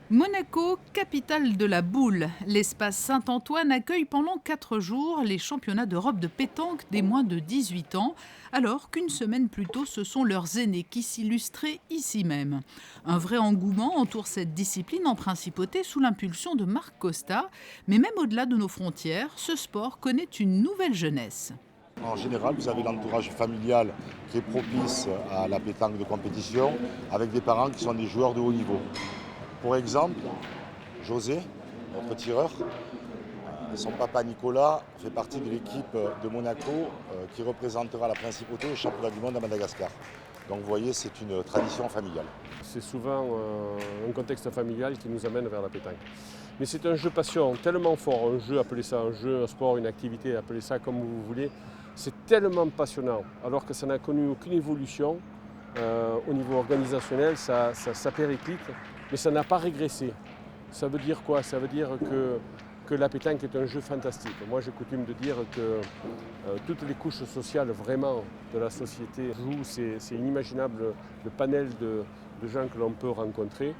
Monaco, capitale de la boule. L'espace Saint-Antoine accueille pendant 4 jours les championnats d'Europe de pétanque des moins de 18 ans, alors qu'une semaine plus tôt, ce sont leurs aînés qui s'illustraient ici même. Un vrai engouement entoure cette discipline en principauté sous l'impulsion de Marc Costa. Mais même au-delà de nos frontières, ce sport connaît une nouvelle jeunesse. En général, vous avez l'entourage familial qui est propice à la pétanque de compétition, avec des parents qui sont des joueurs de haut niveau. Pour exemple, José, notre tireur, son papa Nicolas fait partie de l'équipe de Monaco qui représentera la principauté au championnat du monde à Madagascar. Donc vous voyez, c'est une tradition familiale. C'est souvent un contexte familial qui nous amène vers la pétanque. Mais c'est un jeu passion tellement fort, un jeu, appelez ça un jeu, un sport, une activité, appelez ça comme vous voulez. C'est tellement passionnant, alors que ça n'a connu aucune évolution au niveau organisationnel, ça périclite, mais ça n'a pas régressé. Ça veut dire quoi? Ça veut dire que la pétanque est un jeu fantastique. Moi, j'ai coutume de dire que toutes les couches sociales vraiment de la société jouent. C'est inimaginable le panel de gens que l'on peut rencontrer.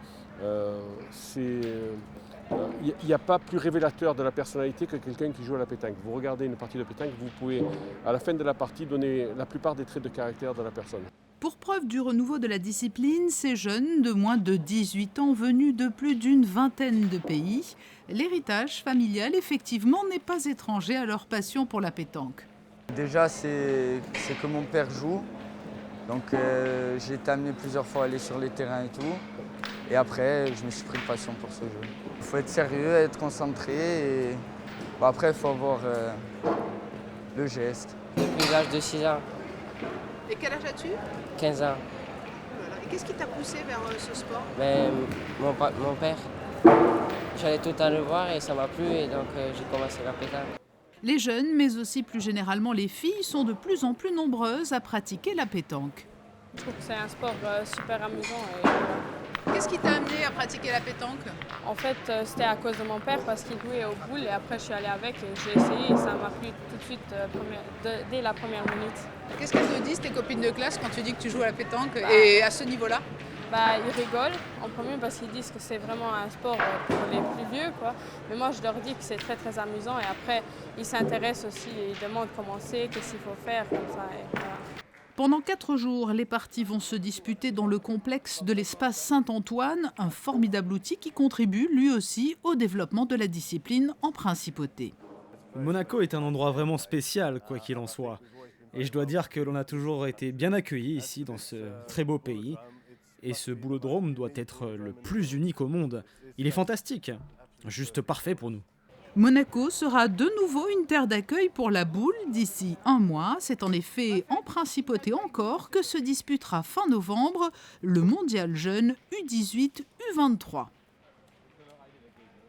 Il n'y a pas plus révélateur de la personnalité que quelqu'un qui joue à la pétanque. Vous regardez une partie de pétanque, vous pouvez, à la fin de la partie, donner la plupart des traits de caractère de la personne. Pour preuve du renouveau de la discipline, ces jeunes de moins de 18 ans venus de plus d'une vingtaine de pays, l'héritage familial effectivement n'est pas étranger à leur passion pour la pétanque. Déjà, c'est que mon père joue, donc j'ai été amené plusieurs fois à aller sur les terrains et tout. Et après, je me suis pris de passion pour ce jeu. Il faut être sérieux, être concentré et après, il faut avoir le geste. Depuis l'âge de 6 ans, Et quel âge as-tu? 15 ans, Et qu'est-ce qui t'a poussé vers ce sport? ben, mon père, j'allais tout le temps le voir et ça m'a plu et donc j'ai commencé la pétanque. Les jeunes, mais aussi plus généralement les filles, sont de plus en plus nombreuses à pratiquer la pétanque. Je trouve que c'est un sport super amusant. Et, voilà. Qu'est-ce qui t'a amené à pratiquer la pétanque? En fait, c'était à cause de mon père parce qu'il jouait aux boules et après je suis allée avec et j'ai essayé et ça m'a plu tout de suite dès la première minute. Qu'est-ce qu'elles te disent tes copines de classe quand tu dis que tu joues à la pétanque et à ce niveau-là? Bah, ils rigolent en premier parce qu'ils disent que c'est vraiment un sport pour les plus vieux, quoi. Mais moi je leur dis que c'est très très amusant et après ils s'intéressent aussi et ils demandent comment c'est, qu'est-ce qu'il faut faire comme ça. Et voilà. Pendant 4 jours, les parties vont se disputer dans le complexe de l'espace Saint-Antoine, un formidable outil qui contribue lui aussi au développement de la discipline en principauté. Monaco est un endroit vraiment spécial, quoi qu'il en soit. Et je dois dire que l'on a toujours été bien accueillis ici, dans ce très beau pays. Et ce boulodrome doit être le plus unique au monde. Il est fantastique, juste parfait pour nous. Monaco sera de nouveau une terre d'accueil pour la boule d'ici un mois. C'est en effet en principauté encore que se disputera fin novembre le mondial jeune U18-U23.